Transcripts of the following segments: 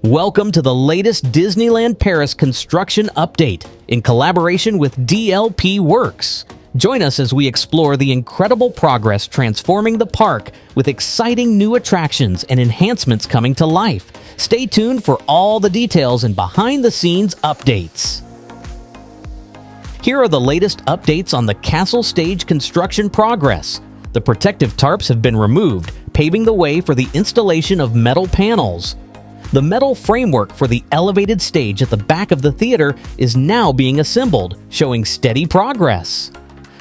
Welcome to the latest Disneyland Paris construction update in collaboration with DLP Works. Join us as we explore the incredible progress transforming the park with exciting new attractions and enhancements coming to life. Stay tuned for all the details and behind-the-scenes updates. Here are the latest updates on the castle stage construction progress. The protective tarps have been removed, paving the way for the installation of metal panels. The metal framework for the elevated stage at the back of the theater is now being assembled, showing steady progress.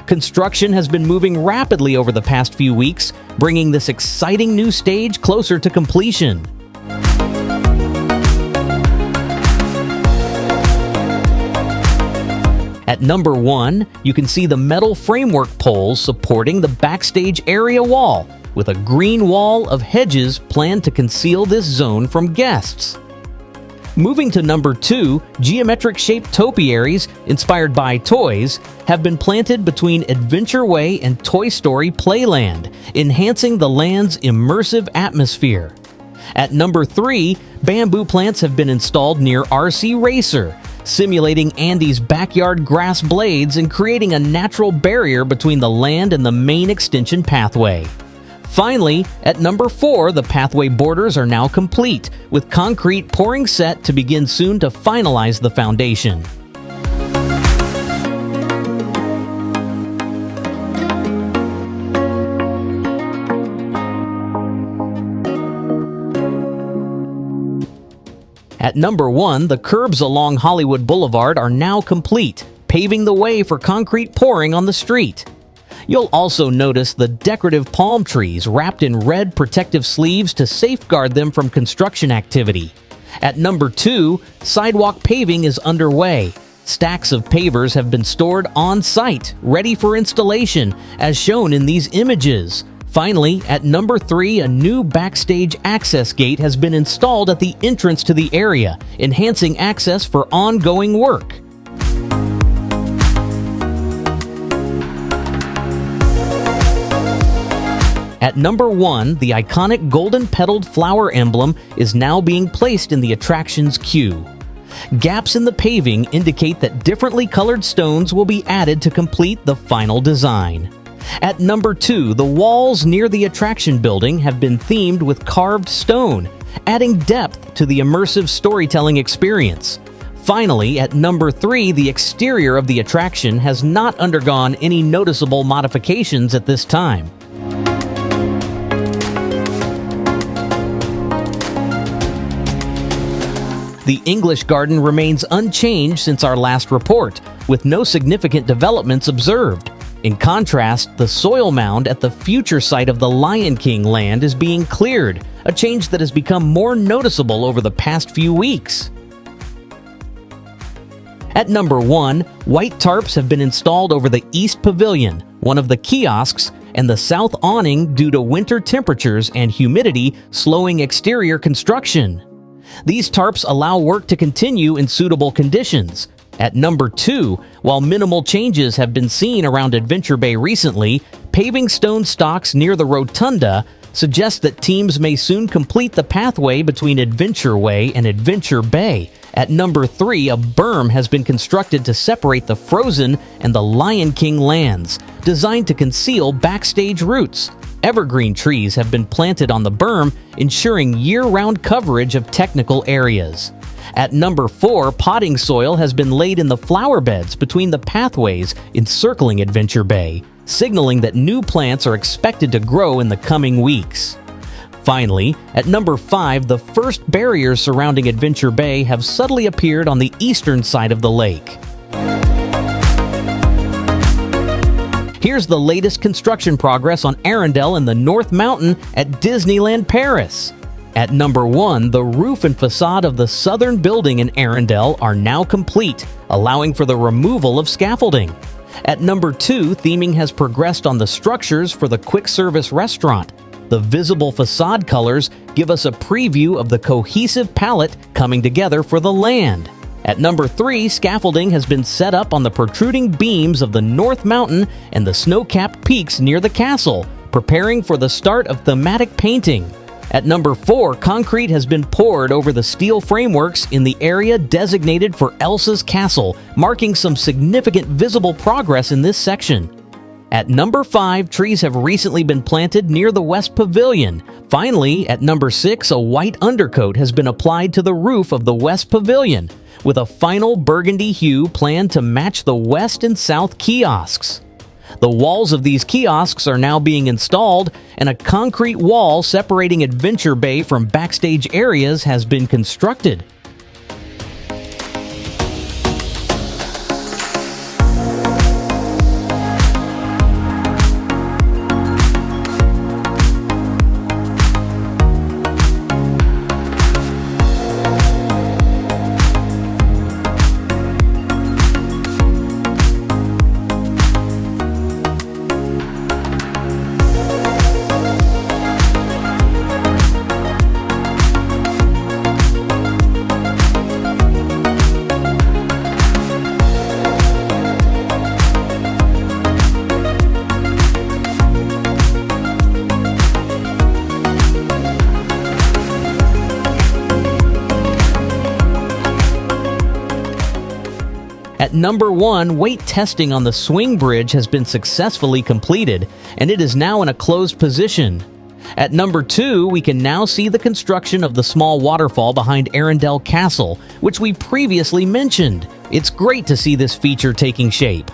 Construction has been moving rapidly over the past few weeks, bringing this exciting new stage closer to completion. At number 1, you can see the metal framework poles supporting the backstage area wall, with a green wall of hedges planned to conceal this zone from guests. Moving to number 2, geometric-shaped topiaries, inspired by toys, have been planted between Adventure Way and Toy Story Playland, enhancing the land's immersive atmosphere. At number 3, bamboo plants have been installed near RC Racer, simulating Andy's backyard grass blades and creating a natural barrier between the land and the main extension pathway. Finally, at number 4, the pathway borders are now complete, with concrete pouring set to begin soon to finalize the foundation. At number 1, the curbs along Hollywood Boulevard are now complete, paving the way for concrete pouring on the street. You'll also notice the decorative palm trees wrapped in red protective sleeves to safeguard them from construction activity. At number 2, sidewalk paving is underway. Stacks of pavers have been stored on site, ready for installation, as shown in these images. Finally, at number 3, a new backstage access gate has been installed at the entrance to the area, enhancing access for ongoing work. At number 1, the iconic golden-petaled flower emblem is now being placed in the attraction's queue. Gaps in the paving indicate that differently colored stones will be added to complete the final design. At number 2, the walls near the attraction building have been themed with carved stone, adding depth to the immersive storytelling experience. Finally, at number 3, the exterior of the attraction has not undergone any noticeable modifications at this time. The English Garden remains unchanged since our last report, with no significant developments observed. In contrast, the soil mound at the future site of the Lion King land is being cleared, a change that has become more noticeable over the past few weeks. At number 1, white tarps have been installed over the East Pavilion, one of the kiosks, and the south awning due to winter temperatures and humidity slowing exterior construction. These tarps allow work to continue in suitable conditions. At number 2, while minimal changes have been seen around Adventure Bay recently, paving stone stocks near the rotunda suggest that teams may soon complete the pathway between Adventure Way and Adventure Bay. At number 3, a berm has been constructed to separate the Frozen and the Lion King lands, designed to conceal backstage routes. Evergreen trees have been planted on the berm, ensuring year-round coverage of technical areas. At number 4, potting soil has been laid in the flower beds between the pathways encircling Adventure Bay, signaling that new plants are expected to grow in the coming weeks. Finally, at number 5, the first barriers surrounding Adventure Bay have subtly appeared on the eastern side of the lake. Here's the latest construction progress on Arendelle and the North Mountain at Disneyland Paris. At number 1, the roof and facade of the southern building in Arendelle are now complete, allowing for the removal of scaffolding. At number 2, theming has progressed on the structures for the quick-service restaurant. The visible facade colors give us a preview of the cohesive palette coming together for the land. At number 3, scaffolding has been set up on the protruding beams of the North Mountain and the snow-capped peaks near the castle, preparing for the start of thematic painting. At number 4, concrete has been poured over the steel frameworks in the area designated for Elsa's Castle, marking some significant visible progress in this section. At number 5, trees have recently been planted near the West Pavilion. Finally, at number 6, a white undercoat has been applied to the roof of the West Pavilion, with a final burgundy hue planned to match the West and South kiosks. The walls of these kiosks are now being installed, and a concrete wall separating Adventure Bay from backstage areas has been constructed. At number 1, weight testing on the swing bridge has been successfully completed, and it is now in a closed position. At number 2, we can now see the construction of the small waterfall behind Arendelle Castle, which we previously mentioned. It's great to see this feature taking shape.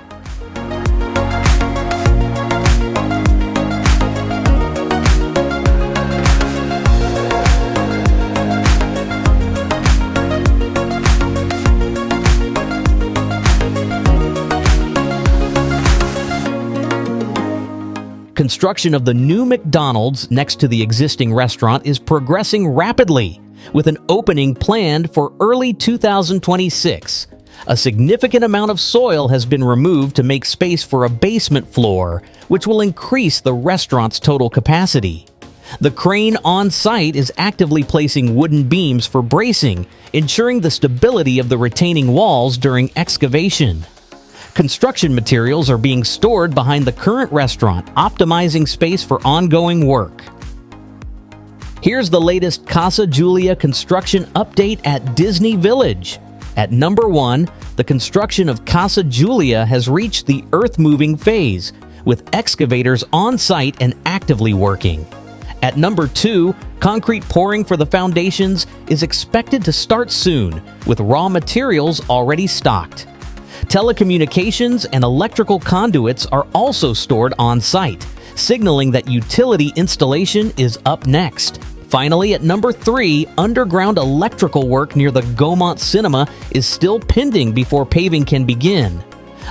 Construction of the new McDonald's next to the existing restaurant is progressing rapidly, with an opening planned for early 2026. A significant amount of soil has been removed to make space for a basement floor, which will increase the restaurant's total capacity. The crane on site is actively placing wooden beams for bracing, ensuring the stability of the retaining walls during excavation. Construction materials are being stored behind the current restaurant, optimizing space for ongoing work. Here's the latest Casa Julia construction update at Disney Village. At number 1, the construction of Casa Julia has reached the earth-moving phase, with excavators on site and actively working. At number 2, concrete pouring for the foundations is expected to start soon, with raw materials already stocked. Telecommunications and electrical conduits are also stored on site, signaling that utility installation is up next. Finally, at number 3, underground electrical work near the Gaumont Cinema is still pending before paving can begin.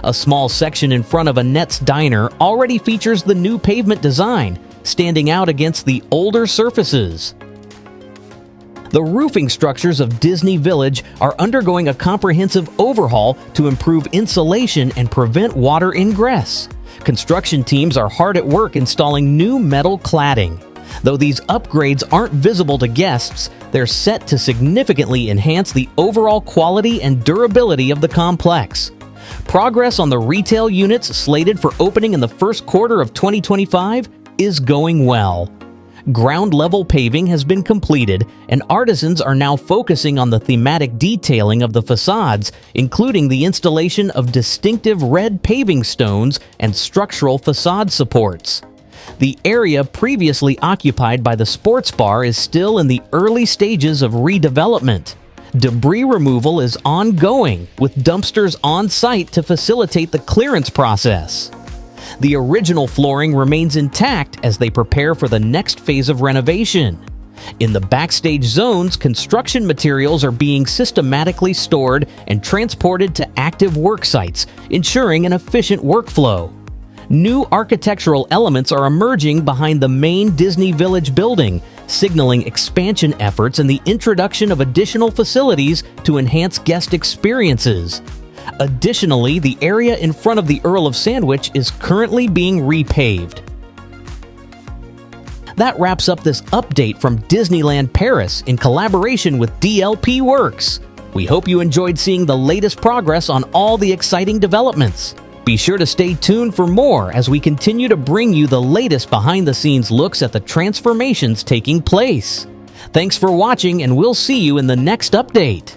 A small section in front of Annette's Diner already features the new pavement design, standing out against the older surfaces. The roofing structures of Disney Village are undergoing a comprehensive overhaul to improve insulation and prevent water ingress. Construction teams are hard at work installing new metal cladding. Though these upgrades aren't visible to guests, they're set to significantly enhance the overall quality and durability of the complex. Progress on the retail units slated for opening in the first quarter of 2025 is going well. Ground-level paving has been completed, and artisans are now focusing on the thematic detailing of the facades, including the installation of distinctive red paving stones and structural facade supports. The area previously occupied by the sports bar is still in the early stages of redevelopment. Debris removal is ongoing, with dumpsters on site to facilitate the clearance process. The original flooring remains intact as they prepare for the next phase of renovation. In the backstage zones, construction materials are being systematically stored and transported to active work sites, ensuring an efficient workflow. New architectural elements are emerging behind the main Disney Village building, signaling expansion efforts and the introduction of additional facilities to enhance guest experiences. Additionally, the area in front of the Earl of Sandwich is currently being repaved. That wraps up this update from Disneyland Paris in collaboration with DLP Works. We hope you enjoyed seeing the latest progress on all the exciting developments. Be sure to stay tuned for more as we continue to bring you the latest behind-the-scenes looks at the transformations taking place. Thanks for watching, and we'll see you in the next update.